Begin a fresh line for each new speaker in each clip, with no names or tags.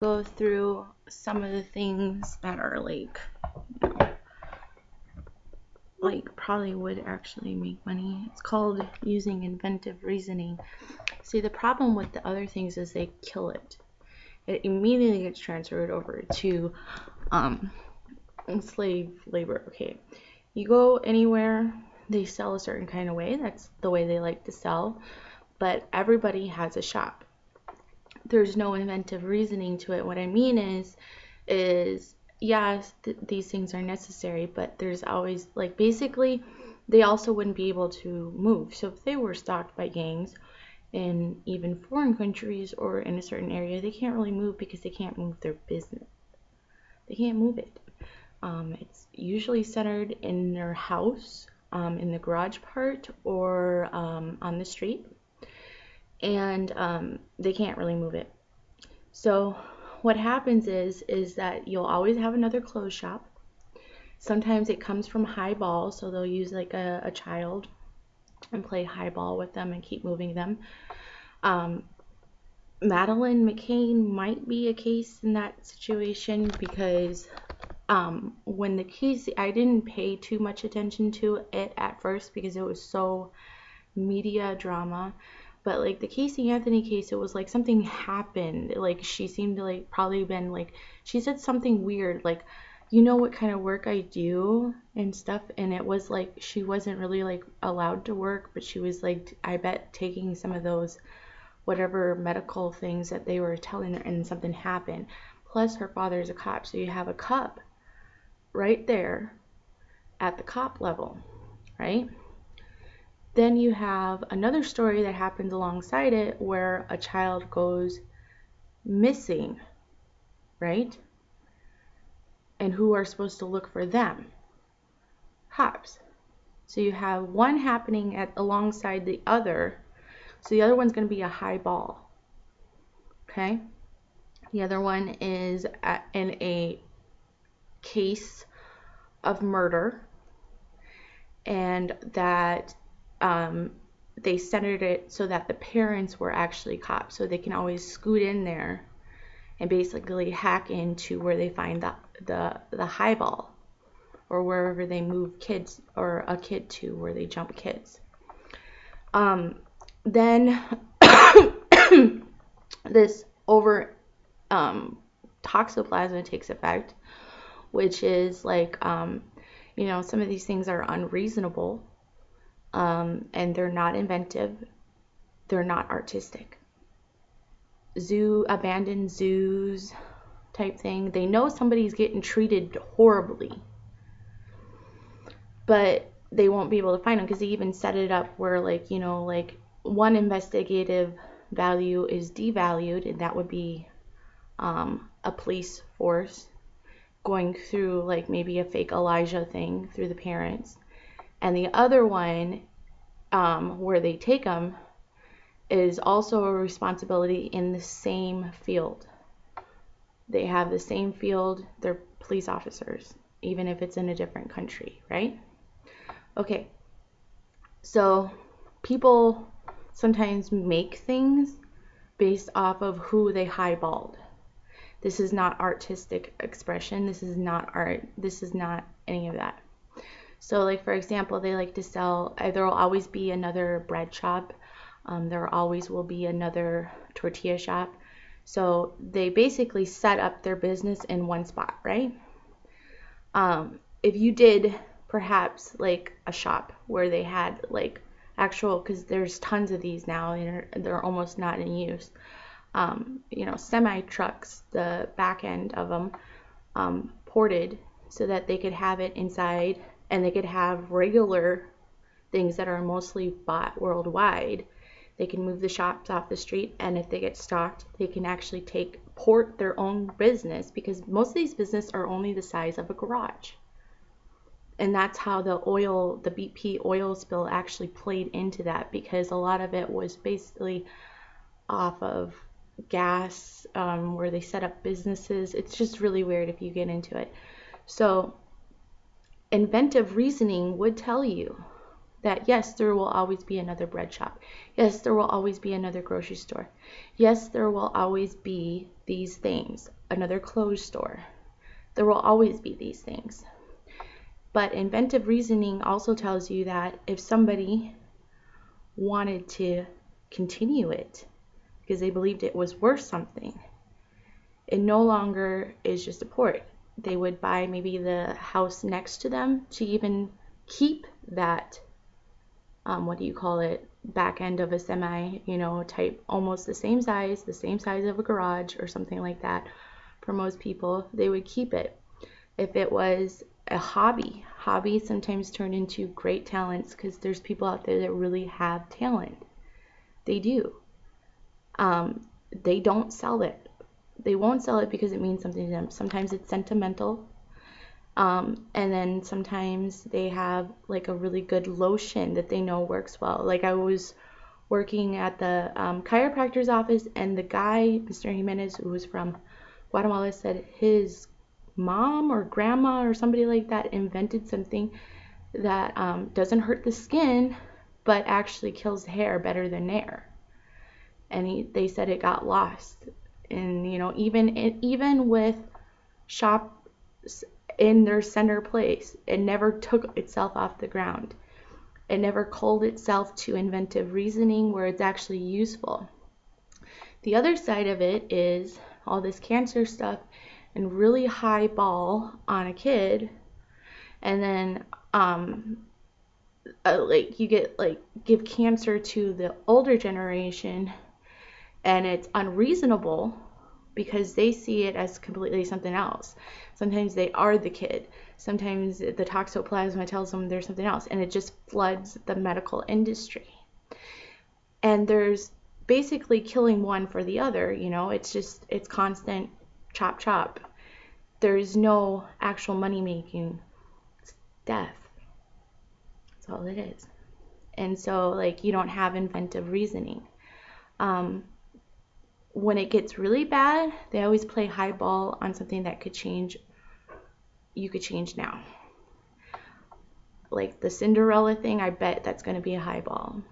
Go through some of the things that are like probably would actually make money. It's called using inventive reasoning. See, the problem with the other things is they kill it. It immediately gets transferred over to slave labor. Okay, you go anywhere, they sell a certain kind of way. That's the way they like to sell. But everybody has a shop. There's no inventive reasoning to it. What I mean is yes, these things are necessary, but there's always like basically they also wouldn't be able to move. So if they were stalked by gangs in even foreign countries or in a certain area, they can't really move because they can't move their business. They can't move it. It's usually centered in their house, in the garage part, or on the street, and they can't really move it. So what happens is that you'll always have another clothes shop. Sometimes it comes from high ball, so they'll use like a child and play high ball with them and keep moving them. Madeline McCain might be a case in that situation because when the case, I didn't pay too much attention to it at first because it was so media drama. But like the Casey Anthony case, it was like something happened. Like she seemed to like probably been like, she said something weird, like, you know what kind of work I do and stuff. And it was like she wasn't really like allowed to work, but she was like, I bet taking some of those whatever medical things that they were telling her, and something happened. Plus her father's a cop, so you have a cop right there at the cop level, right? Then you have another story that happens alongside it where a child goes missing, right? And who are supposed to look for them? Cops. So you have one happening alongside the other. So the other one's going to be a high ball. Okay? The other one is in a case of murder, and that they centered it so that the parents were actually cops, so they can always scoot in there and basically hack into where they find the high ball, or wherever they move kids or a kid to, where they jump kids. Then this over toxoplasma takes effect, which is like some of these things are unreasonable, and they're not inventive, they're not artistic. Abandoned zoos type thing. They know somebody's getting treated horribly, but they won't be able to find them because they even set it up where like one investigative value is devalued, and that would be a police force going through like maybe a fake Elijah thing through the parents, and the other one where they take them is also a responsibility in the same field. They have the same field, they're police officers, even if it's in a different country, right? Okay, so people sometimes make things based off of who they highballed. This is not artistic expression. This is not art. This is not any of that. So like, for example, they like to sell, there will always be another bread shop. There always will be another tortilla shop. So they basically set up their business in one spot, right? If you did perhaps like a shop where they had like actual, because there's tons of these now, and they're almost not in use. Semi trucks, the back end of them ported so that they could have it inside, and they could have regular things that are mostly bought worldwide. They can move the shops off the street, and if they get stocked, they can actually port their own business, because most of these businesses are only the size of a garage. And that's how the BP oil spill actually played into that, because a lot of it was basically off of gas, where they set up businesses. It's just really weird if you get into it. So inventive reasoning would tell you that yes, there will always be another bread shop. Yes, there will always be another grocery store. Yes, there will always be these things, another clothes store. There will always be these things. But inventive reasoning also tells you that if somebody wanted to continue it because they believed it was worth something, it no longer is just a port. They would buy maybe the house next to them to even keep that, what do you call it, back end of a semi, type, almost the same size of a garage or something like that. For most people, they would keep it. If it was a hobby sometimes turn into great talents, because there's people out there that really have talent. They do. They don't sell it. They won't sell it because it means something to them. Sometimes it's sentimental. And then sometimes they have like a really good lotion that they know works well. Like I was working at the chiropractor's office, and the guy, Mr. Jimenez, who was from Guatemala, said his mom or grandma or somebody like that invented something that doesn't hurt the skin but actually kills hair better than Nair. And they said it got lost. And even with shops in their center place, it never took itself off the ground. It never called itself to inventive reasoning where it's actually useful. The other side of it is all this cancer stuff and really high ball on a kid, and then like you get like give cancer to the older generation, and it's unreasonable because they see it as completely something else. Sometimes they are the kid. Sometimes the toxoplasma tells them there's something else, and it just floods the medical industry. And there's basically killing one for the other, it's constant chop chop. There's no actual money making. It's death. That's all it is. And so like you don't have inventive reasoning. When it gets really bad, they always play highball on something that could change. You could change now. Like the Cinderella thing, I bet that's going to be a highball.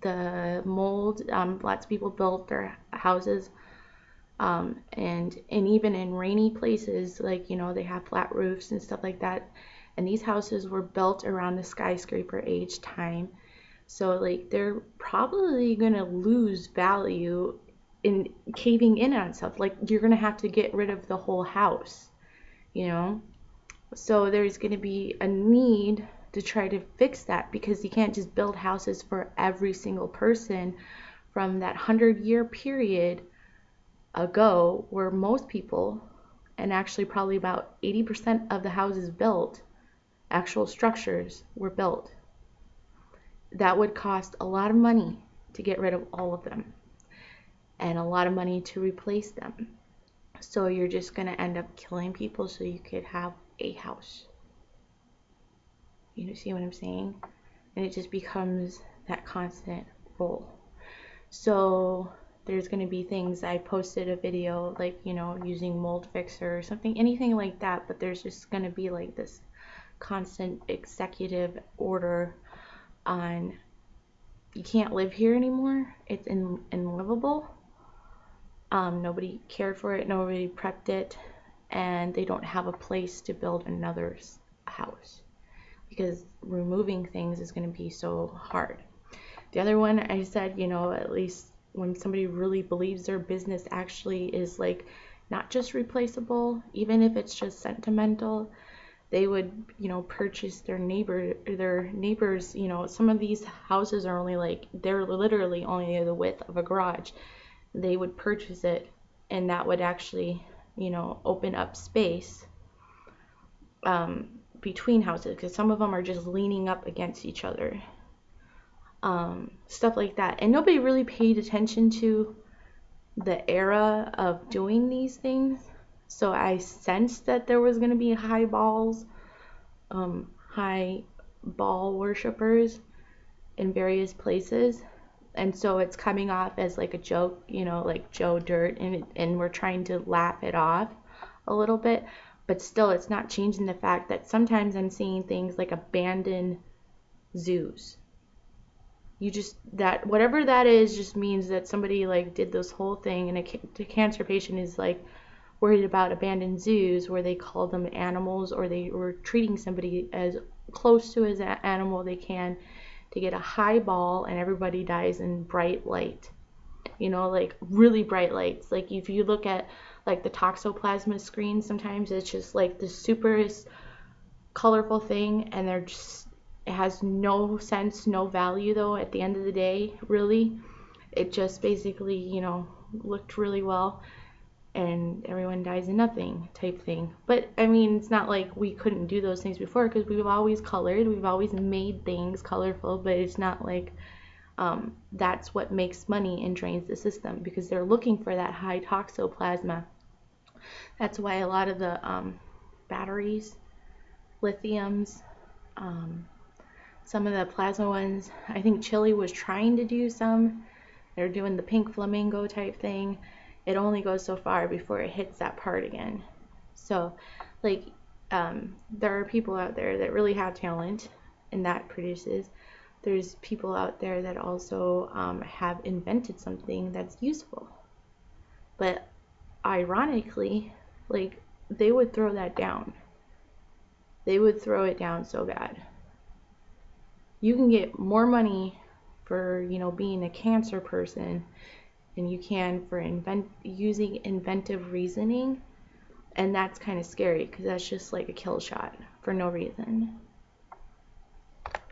The mold, lots of people built their houses, and even in rainy places, like they have flat roofs and stuff like that, and these houses were built around the skyscraper age time, so like they're probably gonna lose value in caving in on stuff. Like you're gonna have to get rid of the whole house, so there's gonna be a need to try to fix that, because you can't just build houses for every single person from that 100-year period ago where most people, and actually probably about 80% of the houses built, actual structures were built. That would cost a lot of money to get rid of all of them, and a lot of money to replace them. So you're just going to end up killing people so you could have a house. You see what I'm saying? And it just becomes that constant roll. So there's going to be things, I posted a video like, using mold fixer or something, anything like that, but there's just going to be like this constant executive order on, you can't live here anymore. It's unlivable. Nobody cared for it, nobody prepped it, and they don't have a place to build another house, because removing things is going to be so hard. The other one, I said, at least when somebody really believes their business actually is like not just replaceable, even if it's just sentimental, they would, purchase their neighbors, some of these houses are only like, they're literally only the width of a garage. They would purchase it, and that would actually, open up space between houses, because some of them are just leaning up against each other. Stuff like that. And nobody really paid attention to the era of doing these things. So I sensed that there was going to be high ball worshippers in various places. And so it's coming off as like a joke, like Joe Dirt, and we're trying to laugh it off a little bit. But still, it's not changing the fact that sometimes I'm seeing things like abandoned zoos. You just, that whatever that is just means that somebody like did this whole thing, and a cancer patient is like worried about abandoned zoos where they call them animals, or they were treating somebody as close to as an animal they can to get a high ball, and everybody dies in bright light. You know, like really bright lights. Like if you look at like the toxoplasma screen, sometimes it's just like the superest colorful thing, and they're just, it has no sense, no value though at the end of the day, really. It just basically, you know, looked really well, and everyone dies in nothing type thing. But I mean, it's not like we couldn't do those things before, because we've always colored, we've always made things colorful, but it's not like that's what makes money and drains the system, because they're looking for that high toxoplasma. That's why a lot of the batteries, lithiums, um, some of the plasma ones, I think Chile was trying to do some. They're doing the pink flamingo type thing. It only goes so far before it hits that part again. So, like, there are people out there that really have talent, and that produces. There's people out there that also have invented something that's useful. But ironically, like, they would throw that down. They would throw it down so bad. You can get more money for, you know, being a cancer person than you can for using inventive reasoning, and that's kind of scary, because that's just like a kill shot for no reason.